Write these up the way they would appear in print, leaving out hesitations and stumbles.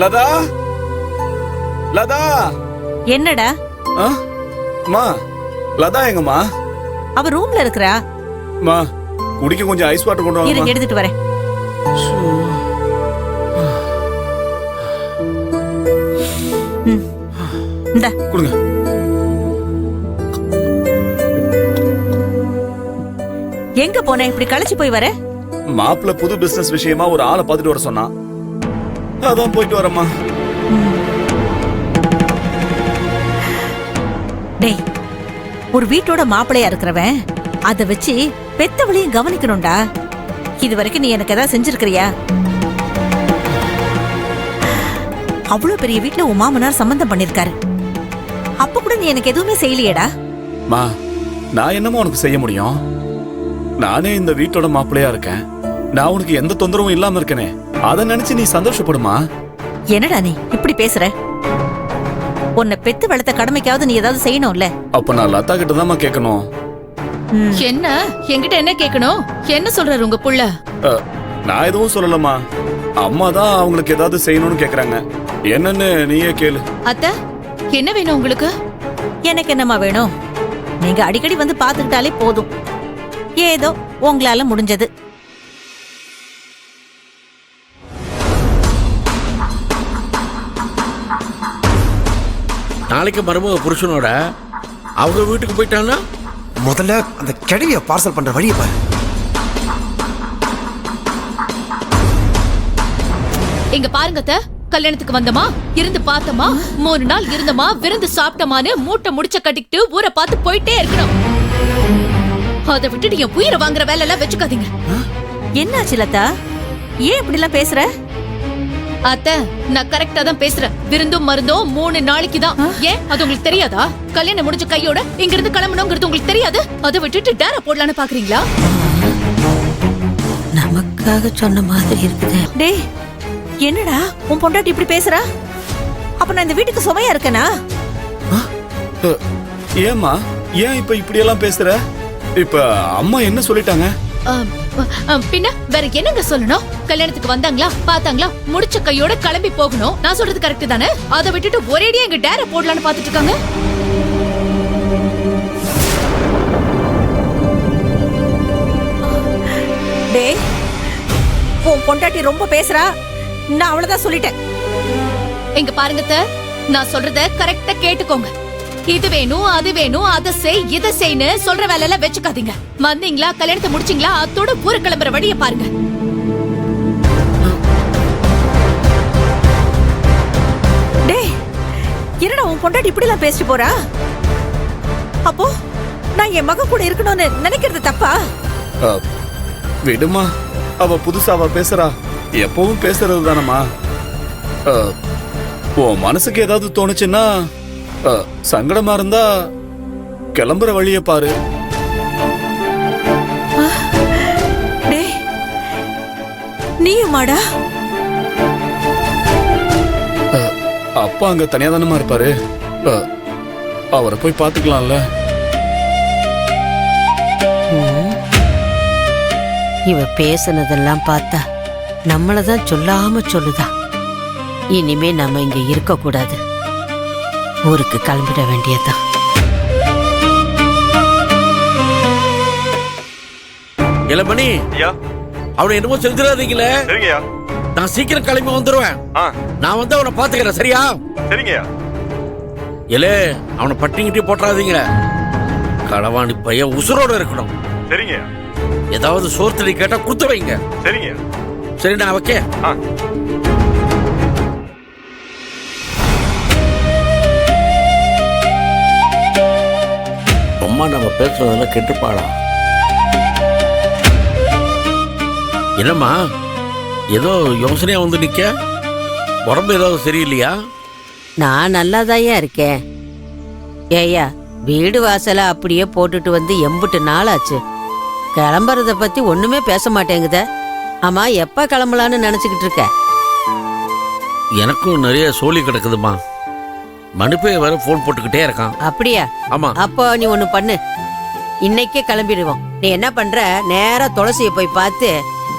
லதா லதா. என்னடா? மா லதா எங்கம்மா? அவ ரூம்ல இருக்கறா. மா குடிக்க கொஞ்சம் ஐஸ் வாட்டர் கொண்டு வாங்க. இருங்க எடுத்துட்டு வரேன். இந்தா கொடுங்க. எங்க போன இப்படி களைச்சு போய் வர? மாப்பிள்ள புது பிசினஸ் விஷயமா ஒரு ஆளை பார்த்துட்டு வர சொன்னா, அதான் போயிட்டு வரேம்மா. டேய், ஒரு வீட்டோட மாப்பிள்ளையா இருக்கிறவன் அத வச்சு பெத்தவளையும் கவனிக்கணும்டா. இது வரைக்கும் நீ எனக்கு ஏதாவது செஞ்சிருக்கிறியா? அவ்வளவு பெரிய வீட்டுல உன் மாமனார் சம்பந்தம் பண்ணிருக்காரு. அப்ப கூட நீ எனக்கு எதுவுமே செய்யலையேடா. மா நான் என்னமோ உனக்கு செய்ய முடியும்? நானே இந்த வீட்டோட மாப்பிள்ளையா இருக்கேன். நான் உனக்கு எந்த தொந்தரவும் இல்லாம இருக்கனே, அத நினைச்சு நீ சந்தோஷப்படுமா? என்னடா நீ இப்படி பேசுற? உன்னை பெத்து வளர்த்த கடமைக்காவது நீ ஏதாவது செய்யணும்ல. அப்ப நான் லதா கிட்ட தான் கேட்கணும். என்ன என்கிட்ட என்ன கேட்கணும்? என்ன சொல்றாரு உங்க புள்ள? நான் எதுவும் சொல்லலமா. அம்மா தான் அவங்களுக்கு ஏதாவது செய்யணும்னு கேக்குறாங்க. என்னன்னு நீயே கேளு. அத்தை, என்ன வேணும் உங்களுக்கு? எனக்கு என்னமா வேணும்? நீங்க அடிக்கடி வந்து பாத்துக்கிட்டாலே போதும். ஏதோ உங்களால முடிஞ்சது. நாளைக்கு மருமக புருஷனோட அவங்க வீட்டுக்கு போயிட்டான்னா முதல்ல அந்த கிழவிய பார்சல் பண்ற வழியை பாரு. இங்க பாருங்க அத்தை, கல்யாணத்துக்கு வந்தமா, இருந்து பார்த்தமா, 3 நாள் இருந்தமா, விருந்து சாப்பிட்டமான்னு மூட்டை முடிச்ச கட்டிக்கிட்டு ஊரை பார்த்து போயிட்டே இருக்கணும். அதை விட்டுட்டு என் உயிரை வாங்குற வேலை எல்லாம் வச்சுக்காதீங்க. என்னாச்சு லதா? ஏன் இப்படி எல்லாம் பேசுற? அத்தை, நான் கரெக்டா தான் பேசுறேன். விருந்தும் மருந்தும் 3 நாளைக்கு தான். ஏன் அது உங்களுக்கு தெரியாதா? கல்யாணம் முடிஞ்ச கையோட இங்க இருந்து கிளம்பணுங்கிறது உங்களுக்கு தெரியாது? அதை விட்டுட்டு டேரா போடலான்னு பாக்குறீங்களா? நமக்காக சொன்ன மாதிரி இருக்குது. டேய், என்னடா உன் பொண்டாட்டி இப்படி பேசுறா? அப்ப நான் இந்த வீட்டுக்கு சுமையா இருக்கேனா? ஏமா ஏன் இப்ப இப்படி எல்லாம் பேசுற? இப்ப அம்மா என்ன சொல்லிட்டாங்க? பின்ன வேற என்னங்க சொல்லணும்? கல்யாணத்துக்கு வந்தாங்களா, பார்த்தாங்களா, முடிச்ச கையோட கிளம்பி போகணும். நான் சொல்றது கரெக்ட் தானே? அதை விட்டுட்டு ஒரேடியா எங்க டேரா போடலான்னு பாத்துட்டு இருக்காங்க. டேய், உன் பொண்டாட்டி ரொம்ப பேசுறா. நான் அவ்வளவுதான் சொல்லிட்டேன். எங்க பாருங்க அத்தை, நான் சொல்றத கரெக்டா கேட்டுக்கோங்க. இது வேணும், அது வேணும், அதை செய், இதை செய்யு சொல்ற வேலை எல்லாம் வச்சுக்காதீங்க. வந்தீங்களா, கல்யாணத்தை முடிச்சீங்களா, அத்தோட ஊரு கிளம்புற வழியை பாருங்க. டேய், என்னடா உன் பொண்டாட்டி இப்படி எல்லாம் பேசிட்டு போறா? அப்போ நான் என் மக கூட இருக்கணும்னு நினைக்கிறது தப்பா? விடுமா, அவ புதுசாவா பேசுறா? எப்பவும் பேசுறது தானம்மா. உன் மனசுக்கு ஏதாவது தோணுச்சுன்னா, சங்கடமா இருந்தா கிளம்புற வழிய பாரு. டேய், நீயுமாடா? அப்பா அங்க தனியா தானமா இருப்பாரு. அவரை போய் பாத்துக்கலாம்ல. இவ பேசுனதெல்லாம் பார்த்தா நம்மளதான் சொல்லாம சொல்லுதா. இனிமே நம்ம இங்க இருக்க கூடாது, ஊருக்கு கிளம்பிட வேண்டியதுதான். இளமணி, அவனை என்னமோ செஞ்சிடாதீங்களே. நான் சீக்கிரம் கிளம்பி வந்துருவேன். நான் வந்து அவனை பாத்துக்கிறேன், சரியா? சரிங்கய்யா. இல்லே, அவனை பட்டிங்கிட்டே போட்டுறாதீங்க. களவாணி பையன் உசுரோட இருக்கணும். சரிங்க. ஏதாவது சோர்த்தடி கேட்டா குடுத்து வைங்க. சரிங்க. சரி, நான் வைக்க. அம்மா நம்ம பேசுறதெல்லாம் கெட்டுப்பாளா? என்னம்மா ஏதோ யோசனையா வந்து நிக்க? உடம்பு ஏதாவது சரியில்லையா? நான் நல்லாதாயா இருக்கேன். ஏய்யா, வீடு வாசல அப்படியே போட்டுட்டு வந்து எம்புட்டு நாளாச்சு. கிளம்புறத பத்தி ஒண்ணுமே பேச மாட்டேங்குத. ஆமா, எப்ப கிளம்பலான்னு நினைச்சுக்கிட்டு இருக்க? எனக்கும் நிறைய சோழி கிடக்குதுமா. மனுப்பே வேற போன் போட்டுக்கிட்டே இருக்கான். அப்படியா? ஆமா. அப்போ நீ ஒண்ணு பண்ணு, இன்னைக்கே கிளம்பிடுவோம். நீ என்ன பண்ற, நேரா துளசியை போய் பார்த்து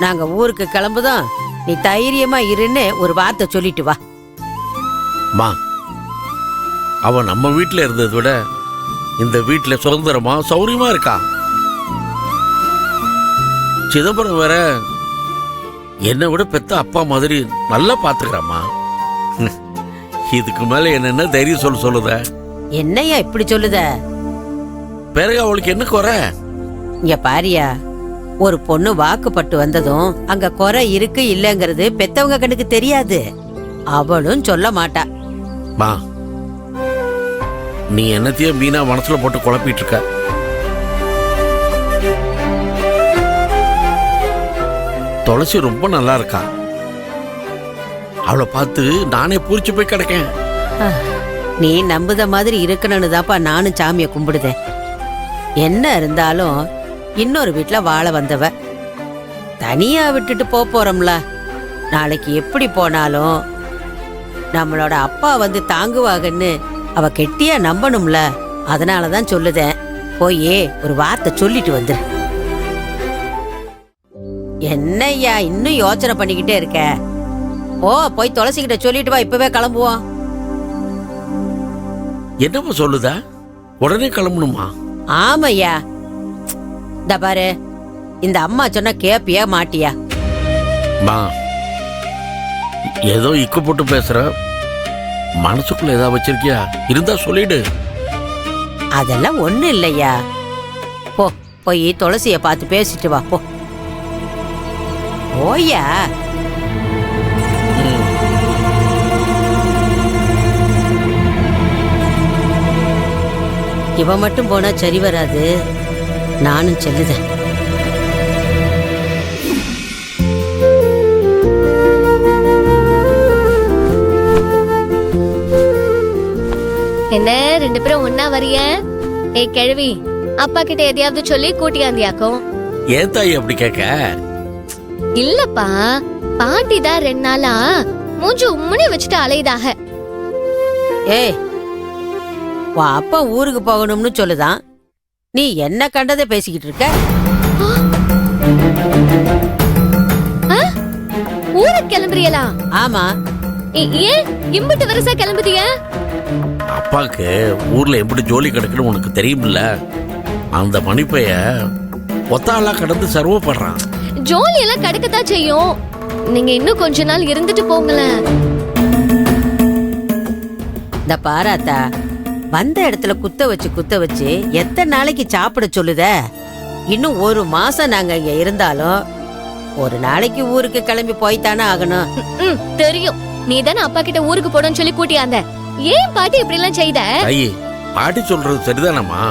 நாங்க ஊருக்கு கிளம்புதோம், நீ தைரியமா இருன்னு ஒரு வார்த்தை சொல்லிட்டு வா. மா, அவன் நம்ம வீட்டுல இருந்ததை விட இந்த வீட்டுல சுதந்திரமா சௌரியமா இருக்கா. சிதம்பரம் வேற என்னை விட பெத்த அப்பா மாதிரி நல்லா பாத்துக்கிறாமா. இதுக்கு மேல என்ன தைரியம் சொல்லுத? என்னையா இப்படி சொல்லுத? பிறகு அவளுக்கு என்ன குறை? இங்க பாரியா, ஒரு பொண்ணு வாக்குப்பட்டு வந்ததும் அங்க குறை இருக்கு இல்லங்கிறது பெத்தவங்க கண்ணுக்கு தெரியாது. அவளும் சொல்ல மாட்டா. மா, நீ என்னத்தையும் மீனா மனசுல போட்டு குழப்பிட்டு இருக்க. துளசி ரொம்ப நல்லா இருக்கா. அவளை பார்த்து நானே பூரிச்சு போய் கிடக்கேன். நீ நம்புத மாதிரி இருக்கணும்னு தான்ப்பா நானும் சாமியை கும்பிடுதேன். என்ன இருந்தாலும் இன்னொரு வீட்டுல வாழ வந்தவ தனியா விட்டுட்டு போறோம்ல. நாளைக்கு எப்படி போனாலும் நம்மளோட அப்பா வந்து தாங்குவாங்கன்னு அவ கெட்டியா நம்பணும்ல. அதனாலதான் சொல்லுதேன், போயே ஒரு வார்த்தை சொல்லிட்டு வந்துரு. என்னய்யா இன்னும் யோசனை பண்ணிக்கிட்டே இருக்க? ஓ, போய் துளசிக்கிட்ட சொல்லிட்டு வா, இப்பவே கிளம்புவோம். என்னப்பா சொல்லுத? உடனே கிளம்பணுமா? ஆமையா, இந்த பாரு, இந்த அம்மா சொன்னா கேப்பியா மாட்டியா? மா, ஏதோ இக்கு போட்டு பேசுற, மனசுக்குள்ள ஏதாவது வச்சிருக்கியா? இருந்தா சொல்லிடு. அதெல்லாம் ஒண்ணு இல்லையா. போ, போய் துளசிய பார்த்து பேசிட்டு வா. போ ஓயா. இவ மட்டும் போனா சரி வராது, நானும் செல்லுதேன். என்ன ரெண்டு பேரும் ஒன்னா வரிய? ஏய் கிழவி, அப்பா கிட்ட எதையாவது சொல்லி கூட்டியாந்தியாக்கும். ஏன் தாய் அப்படி கேட்க? இல்லப்பா, பாட்டி தான் 2 நாளா மூஞ்சி உம்முனே வச்சுட்டு அலையுதாக. ஏய், உன் அப்பா ஊருக்கு போகணும்னு சொல்லுதான், நீ என்ன கண்டதை பேசிக்கிட்டு இருக்க? ஊருக்கு கிளம்புறியலா? ஆமா. ஏன் இம்பிட்டு வருஷா கிளம்புதிய? அப்பாக்கு ஊர்ல எப்படி ஜோலி கிடக்குன்னு உனக்கு தெரியுமில்ல. அந்த மணிப்பைய ஒத்தாளா கடந்து சர்வப்படுறான். ஜோலி எல்லாம் கிடக்கத்தான் செய்யும். நீங்க இன்னும் கொஞ்ச நாள் இருந்துட்டு போங்களேன். இந்த பாராத்தா, வந்த இடத்துல குத்த வச்சு எத்தனை நாளைக்கு சாப்பிட சொல்லுத? இன்னும் 1 மாசம் நாங்க இங்க இருந்தாலும் ஒரு நாளைக்கு ஊருக்கு கிளம்பி போய்த்தானே ஆகணும். தெரியும், நீ தானே அப்பா கிட்ட ஊருக்கு போடணும்னு சொல்லி கூட்டியாந்த. ஏன் பாட்டி இப்படி எல்லாம் செய்த? பாட்டி சொல்றது சரிதானம்மா.